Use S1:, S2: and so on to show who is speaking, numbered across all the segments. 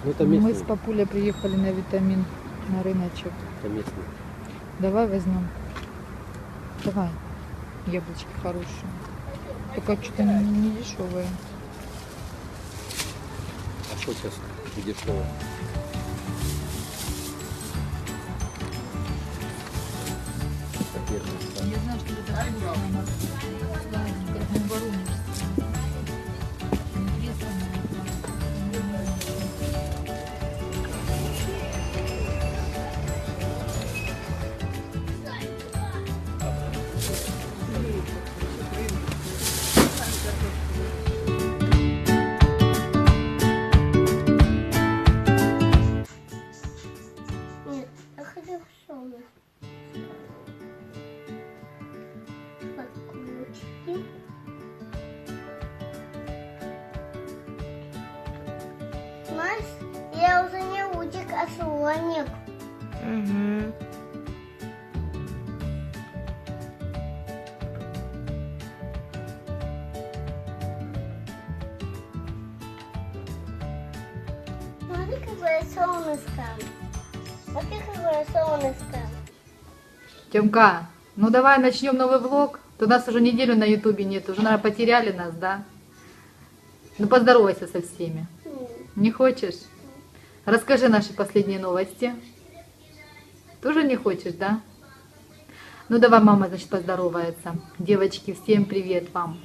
S1: Ну, это
S2: Мы
S1: местный.
S2: с папулей приехали на витамин на рыночек.
S1: Это местный.
S2: Давай возьмем. Давай. Яблочки хорошие. Только что-то не дешевые.
S1: А что сейчас дешево?
S2: Я знаю, что это
S3: Нет, я хочу солнышко. Покрутики. Знаешь, я уже не утик, а слоник.
S4: Угу.
S3: Смотри, какое солнышко. Смотри, какое солнышко.
S2: Тёмка, ну давай начнем новый влог. То нас уже неделю на ютубе нет. Уже, наверное, потеряли нас, да? Ну поздоровайся со всеми. Не хочешь? Расскажи наши последние новости. Тоже не хочешь, да? Ну давай мама, значит, поздоровается. Девочки, всем привет вам.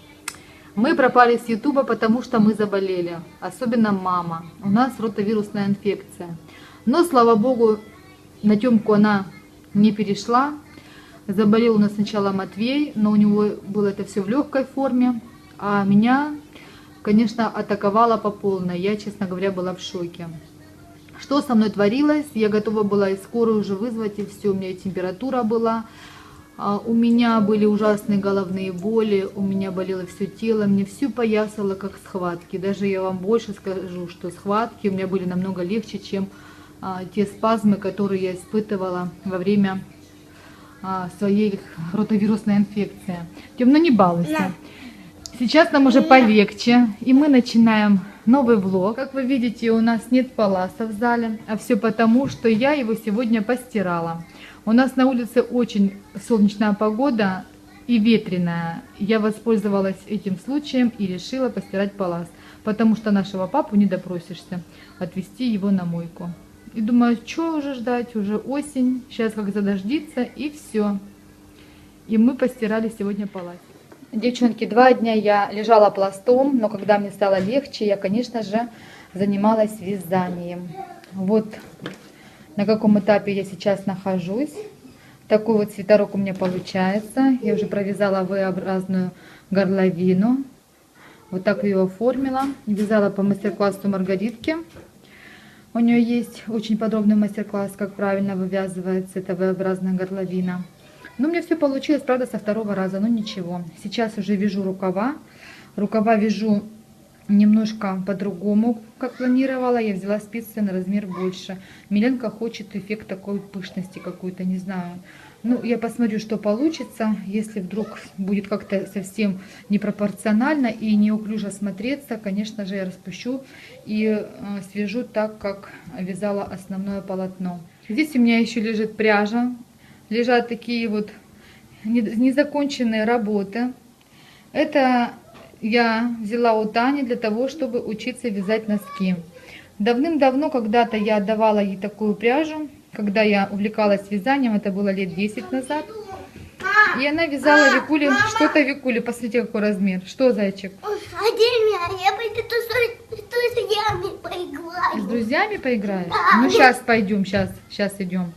S2: Мы пропали с ютуба, потому что мы заболели. Особенно мама. У нас ротовирусная инфекция. Но, слава богу, на Тёмку она не перешла. Заболел у нас сначала Матвей, но у него было это все в легкой форме. А меня, конечно, атаковало по полной. Я, честно говоря, была в шоке. Что со мной творилось? Я готова была и скорую уже вызвать, и все. У меня и температура была. У меня были ужасные головные боли, у меня болело все тело, мне все поясало, как схватки. Даже я вам больше скажу, что схватки у меня были намного легче, чем те спазмы, которые я испытывала во время своей ротовирусной инфекции. Тём, ну не балуйся. Сейчас нам уже полегче, и мы начинаем новый влог. Как вы видите, у нас нет паласа в зале, а все потому, что я его сегодня постирала. У нас на улице очень солнечная погода и ветреная. Я воспользовалась этим случаем и решила постирать палас, потому что нашего папу не допросишься отвезти его на мойку. И думаю, что уже ждать, уже осень, сейчас как задождится, и все. И мы постирали сегодня палас. Девчонки, 2 дня я лежала пластом, но когда мне стало легче, я, конечно же, занималась вязанием. Вот на каком этапе я сейчас нахожусь. Такой вот свитерок у меня получается. Я уже провязала V-образную горловину. Вот так ее оформила. Вязала по мастер-классу Маргаритки. У нее есть очень подробный мастер-класс, как правильно вывязывается эта V-образная горловина. Но у меня все получилось, правда, со 2-го раза, но ничего. Сейчас уже вяжу рукава. Рукава вяжу немножко по-другому, как планировала. Я взяла спицы на размер больше. Миленка хочет эффект такой пышности какой-то, не знаю. Ну, я посмотрю, что получится. Если вдруг будет как-то совсем непропорционально и неуклюже смотреться, конечно же, я распущу и свяжу так, как вязала основное полотно. Здесь у меня еще лежит пряжа. Лежат такие вот незаконченные работы. Это я взяла у Тани для того, чтобы учиться вязать носки. Давным-давно когда-то я отдавала ей такую пряжу, когда я увлекалась вязанием, это было лет 10 назад. И она вязала Викуле, что-то Викуле, посмотрите, какой размер. Что, зайчик?
S3: Я пойду с друзьями поиграю.
S2: С друзьями поиграешь?
S3: Да.
S2: Ну, сейчас пойдем, сейчас идем.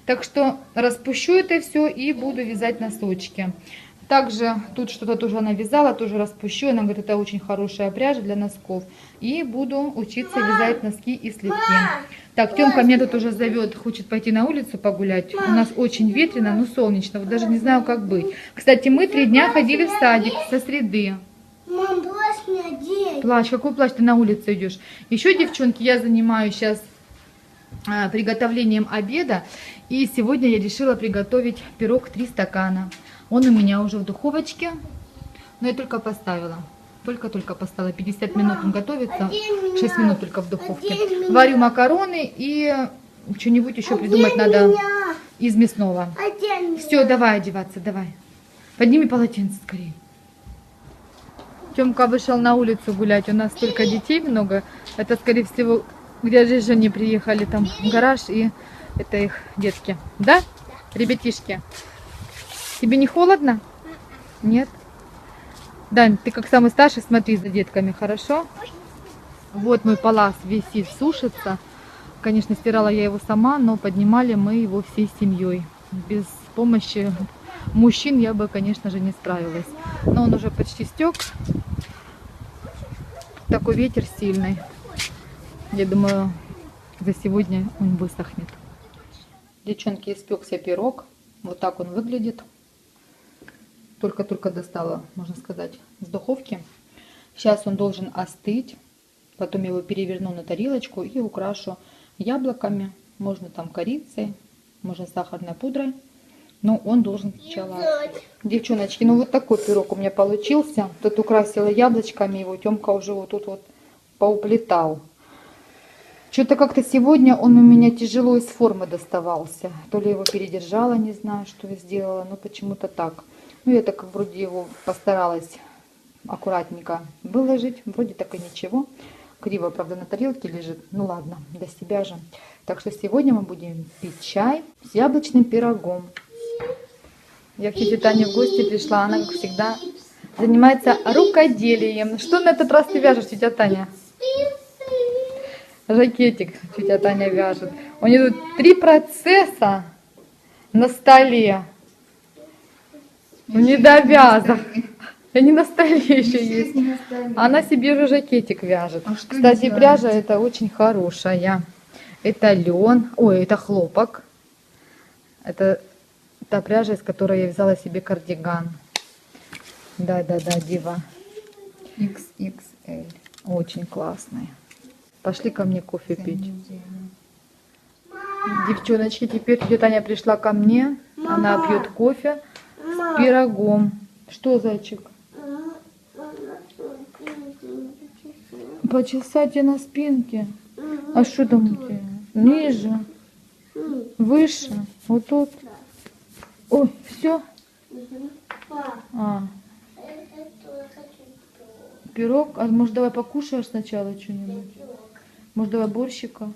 S2: Так что распущу это все и буду вязать носочки. Также тут что-то тоже она вязала, тоже распущу. Она говорит, это очень хорошая пряжа для носков. И буду учиться вязать носки и слитки. Так, Тёмка меня тут уже зовет, хочет пойти на улицу погулять. У нас очень ветрено, но солнечно. Вот даже не знаю, как быть. Кстати, мы 3 дня ходили в садик со среды.
S3: Мам, плащ мне одень.
S2: Плащ, какой плащ, ты на улицу идешь? Еще, девчонки, я занимаюсь сейчас приготовлением обеда. И сегодня я решила приготовить пирог 3 стакана. Он у меня уже в духовочке, но я только поставила. Только-только поставила. 50 минут он готовится. 6 минут только в духовке. Варю макароны и что-нибудь еще придумать надо из мясного. Все, давай одеваться, давай. Подними полотенце скорее. Тёмка вышел на улицу гулять. У нас столько детей много. Это, скорее всего, где же они приехали, там гараж, и это их детки. Да, ребятишки? Тебе не холодно? Нет? Дань, ты как самый старший, смотри за детками, хорошо? Вот мой палас висит, сушится. Конечно, стирала я его сама, но поднимали мы его всей семьей. Без помощи мужчин я бы, конечно же, не справилась. Но он уже почти стек. Такой ветер сильный. Я думаю, за сегодня он высохнет. Девчонки, испекся пирог. Вот так он выглядит. Только-только достала, можно сказать, с духовки. Сейчас он должен остыть. Потом я его переверну на тарелочку и украшу яблоками. Можно там корицей, можно сахарной пудрой. Но он должен сначала... Девчоночки, ну вот такой пирог у меня получился. Тут украсила яблочками его. Тёмка уже вот тут вот поуплетал. Что-то как-то сегодня он у меня тяжело из формы доставался. То ли его передержала, не знаю, что я сделала, но почему-то так. Ну, я так вроде его постаралась аккуратненько выложить. Вроде так и ничего. Криво, правда, на тарелке лежит. Ну ладно, для себя же. Так что сегодня мы будем пить чай с яблочным пирогом. Я к тете Тане в гости пришла. Она, как всегда, занимается рукоделием. Что на этот раз ты вяжешь, тетя Таня? Жакетик тетя Таня вяжет. У нее тут 3 процесса на столе. В недовязах. Они на столе еще есть. Она себе уже жакетик вяжет. Кстати, пряжа это очень хорошая. Это лен. Ой, это хлопок. Это та пряжа, из которой я взяла себе кардиган. Да-да-да, дива. XXL. Очень классный. Пошли ко мне кофе пить. Девчоночки, теперь тетя Таня пришла ко мне. Она пьет кофе с пирогом. Что, зайчик? Почесать на спинке. А что там у тебя? Ниже? Выше? Вот тут? Ой, все? А. Пирог? А может давай покушаешь сначала что-нибудь? Может давай борщика?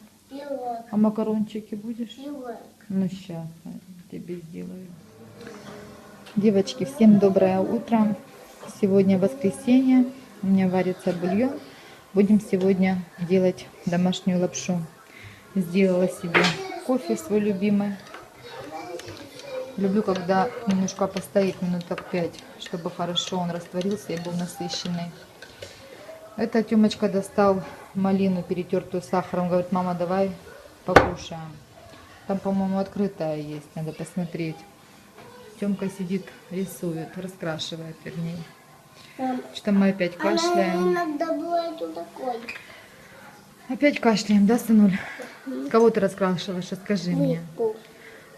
S2: А макарончики будешь? Ну сейчас тебе сделаю. Девочки, всем доброе утро. Сегодня воскресенье. У меня варится бульон. Будем сегодня делать домашнюю лапшу. Сделала себе кофе свой любимый. Люблю, когда немножко постоит минут так 5, чтобы хорошо он растворился и был насыщенный. Это Тёмочка достал малину, перетертую сахаром. Говорит, мама, давай покушаем. Там, по-моему, открытая есть, надо посмотреть. Тёмка сидит, рисует, раскрашивает, вернее. Что мы опять кашляем.
S3: Она иногда бывает вот такой.
S2: Опять кашляем, да, сынуль? Кого ты раскрашиваешь, расскажи мне.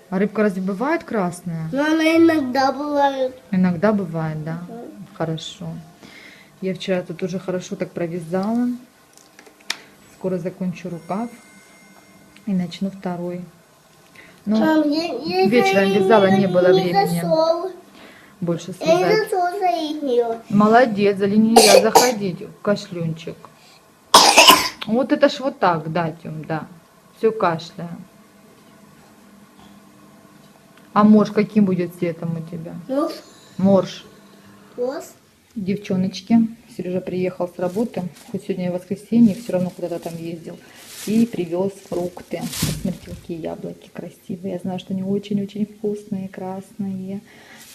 S2: А рыбка разве бывает красная?
S3: Но она иногда бывает.
S2: Иногда бывает, да. Хорошо. Я вчера тут уже хорошо так провязала. Скоро закончу рукав и начну второй. Ну, вечером вязала, не было времени больше связать. Молодец, за линию нельзя заходить, кашлюнчик. Вот это ж вот так, да, Тём, да. Все кашляем. А морж каким будет цветом у тебя? Морж. Девчоночки, Сережа приехал с работы, хоть сегодня воскресенье, все равно куда-то там ездил, и привез фрукты. Посмотрите, какие яблоки красивые. Я знаю, что они очень-очень вкусные, красные.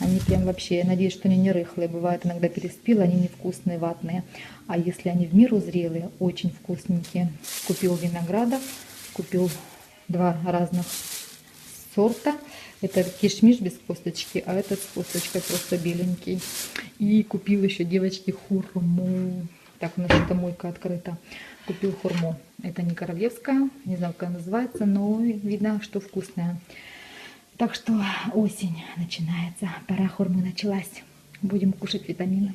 S2: Они прям вообще, я надеюсь, что они не рыхлые. Бывает, иногда переспила, они невкусные, ватные. А если они в меру зрелые, очень вкусненькие. Купил винограда, купил 2 разных сорта. Это кишмиш без косточки, а этот с косточкой просто беленький. И купил еще, девочки, хурму. Так, у нас эта мойка открыта. Купил хурму. Это не королевская, не знаю, как она называется, но видно, что вкусная. Так что осень начинается, пора хурмы началась. Будем кушать витамины.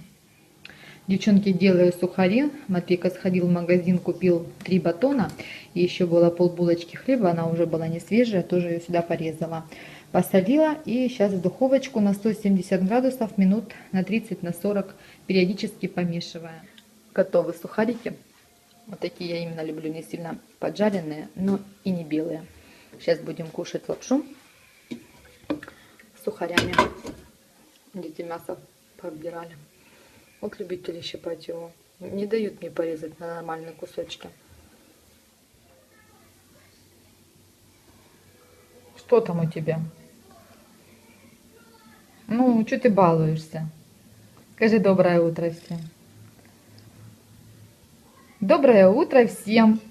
S2: Девчонки, делаю сухари. Матвейка сходил в магазин, купил 3 батона. И еще было полбулочки хлеба, она уже была не свежая, тоже ее сюда порезала. Посолила и сейчас в духовочку на 170 градусов минут на 30, на 40, периодически помешивая. Готовы сухарики. Вот такие я именно люблю, не сильно поджаренные, но и не белые. Сейчас будем кушать лапшу с сухарями. Дети мясо пообдирали. Вот любители щипать его. Не дают мне порезать на нормальные кусочки. Что там у тебя? Ну, что ты балуешься? Скажи доброе утро всем. Доброе утро всем.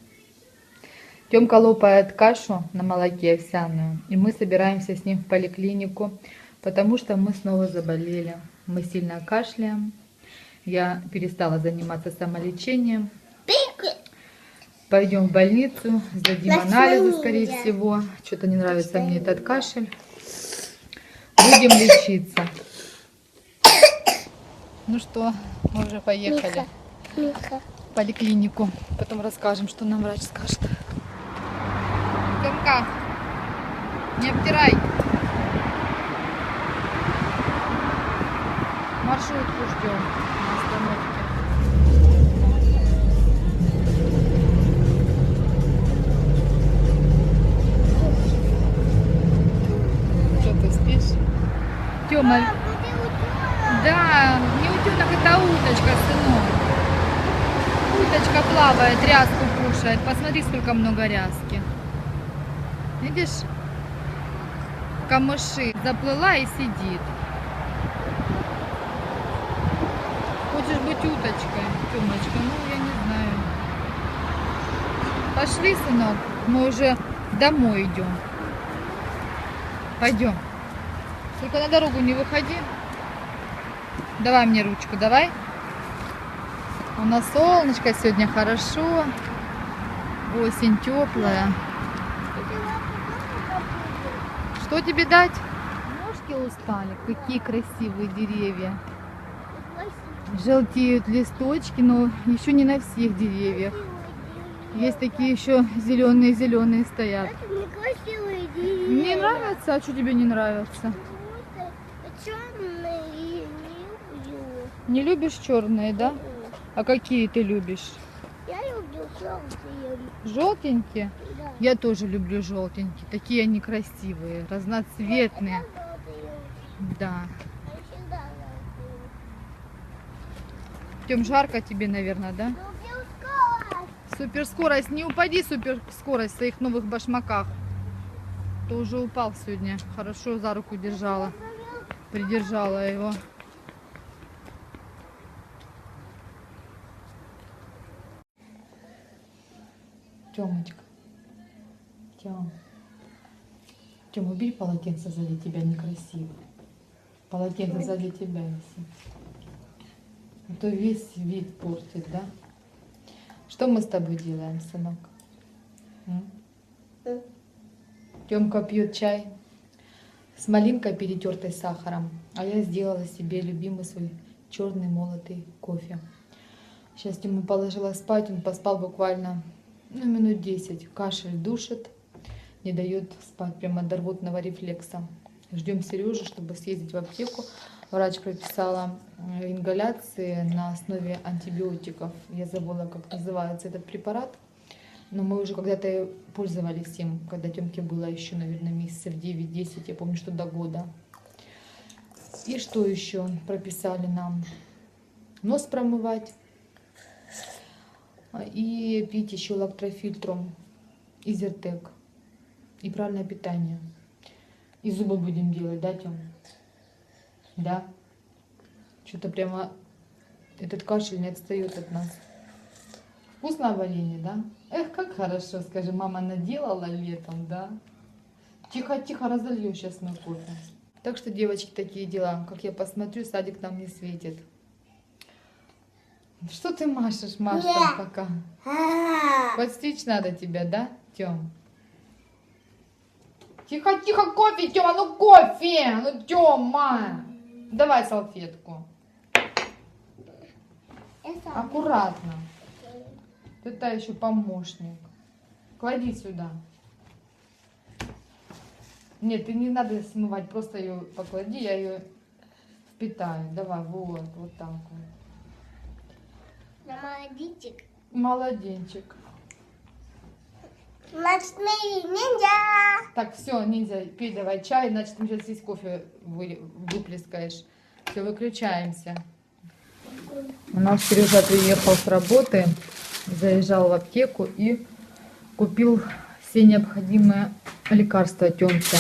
S2: Тёмка лопает кашу на молоке овсяную. И мы собираемся с ним в поликлинику, потому что мы снова заболели. Мы сильно кашляем. Я перестала заниматься самолечением. Пойдем в больницу, сдадим анализы, скорее всего. Что-то не нравится мне этот кашель. Будем лечиться. Ну что, мы уже поехали
S3: Миха.
S2: в поликлинику. Потом расскажем, что нам врач скажет. Тёмка, не обтирай. Маршрутку ждем на остановке. Что ты спишь? Тёма, да, не утенок, это уточка, сынок. Уточка плавает, ряску кушает. Посмотри, сколько много ряски. Видишь? Камыши. Заплыла и сидит. Хочешь быть уточкой, Тёмочка? Ну, я не знаю. Пошли, сынок. Мы уже домой идем. Пойдем. Только на дорогу не выходи. Давай мне ручку, давай. У нас солнышко сегодня хорошо. Осень теплая. Что тебе дать? Ножки устали. Какие красивые деревья. Желтеют листочки, но еще не на всех деревьях. Есть такие еще зеленые стоят.
S3: Некрасивые деревья.
S2: Мне нравится, а что тебе не нравится?
S3: Черные и не люблю.
S2: Не любишь черные, да? А какие ты любишь?
S3: Я люблю желтые.
S2: Желтенькие?
S3: Да.
S2: Я тоже люблю желтенькие. Такие они красивые, разноцветные.
S3: Желтые.
S2: Да.
S3: Я всегда желтые.
S2: Тем жарко тебе, наверное, да?
S3: Люблю скорость.
S2: Суперскорость. Не упади, суперскорость в своих новых башмаках. Ты уже упал сегодня. Хорошо за руку держала. Придержала его. Тёмочка. Тём, убери полотенце сзади тебя, некрасиво. Полотенце сзади тебя висит. А то весь вид портит, да? Что мы с тобой делаем, сынок? Тёмка пьет чай с малинкой, перетертой сахаром. А я сделала себе любимый свой черный молотый кофе. Сейчас Тёму положила спать, он поспал буквально минут 10. Кашель душит, не дает спать прямо до рвотного рефлекса. Ждем Сережу, чтобы съездить в аптеку. Врач прописала ингаляции на основе антибиотиков. Я забыла, как называется этот препарат. Но мы уже когда-то пользовались им, когда Тёмке было еще, наверное, месяцев 9-10, я помню, что до года. И что еще прописали нам? Нос промывать. И пить еще лактрофильтром, Изертек. И правильное питание. И зубы будем делать, да, Тём? Да? Что-то прямо этот кашель не отстает от нас. Вкусное варенье, да? Эх, как хорошо, скажи, мама наделала летом, да? Тихо-тихо разолью сейчас мой кофе. Так что, девочки, такие дела. Как я посмотрю, садик нам не светит. Что ты машешь там пока? Подстричь надо тебя, да, Тём? Тихо-тихо, кофе, Тёма, ну кофе! Ну, Тёма! Давай салфетку.
S3: Это
S2: Аккуратно. Это еще помощник. Клади сюда. Нет, ты не надо смывать, просто ее поклади, я ее впитаю. Давай, вот так вот.
S3: на молодичек.
S2: Молоденчик.
S3: Ночные ниндзя.
S2: Так, все, ниндзя, пей давай чай, значит, ты сейчас здесь кофе выплескаешь. Все, выключаемся. У нас Сережа приехал с работы, заезжал в аптеку и купил все необходимые лекарства Тёмке.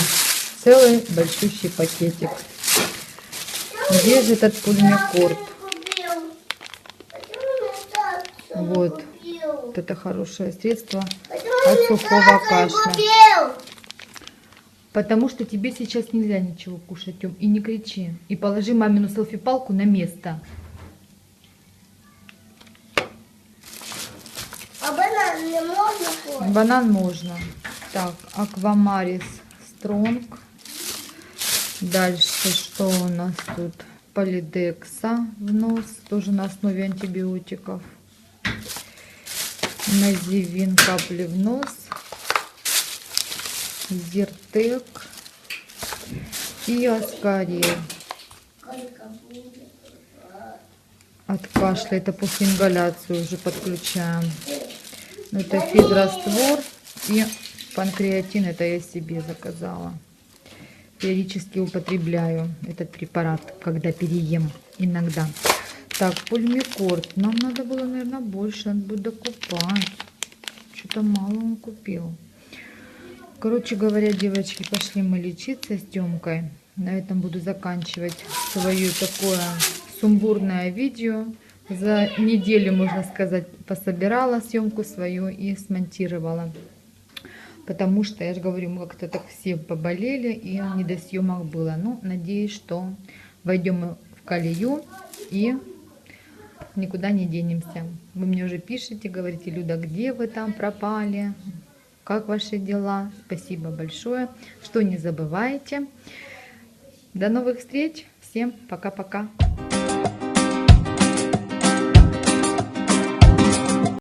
S2: Целый большущий пакетик. Где же этот пульмикорд? Вот. Вот это хорошее средство от сухого кашля. Потому что тебе сейчас нельзя ничего кушать, Тём. И не кричи. И положи мамину селфи-палку на место.
S3: А банан не можно кушать?
S2: Банан можно. Так, Аквамарис Стронг. Дальше что у нас тут? Полидекса в нос. Тоже на основе антибиотиков. Називин капли в нос. Зиртек. И Аскарил. От кашля. Это после ингаляции уже подключаем. Это физраствор и панкреатин. Это я себе заказала. Периодически употребляю этот препарат, когда переем иногда. Так, пульмикорд. Нам надо было, наверное, больше. Надо будет докупать. Что-то мало он купил. Короче говоря, девочки, пошли мы лечиться с Тёмкой. На этом буду заканчивать свое такое сумбурное видео. За неделю, можно сказать, пособирала съемку свою и смонтировала. Потому что, я же говорю, мы как-то так все поболели и не до съемок было. Ну, надеюсь, что войдем мы в колею и никуда не денемся. Вы мне уже пишете, говорите: Люда, где вы там пропали? Как ваши дела? Спасибо большое, что не забывайте. До новых встреч. Всем пока-пока.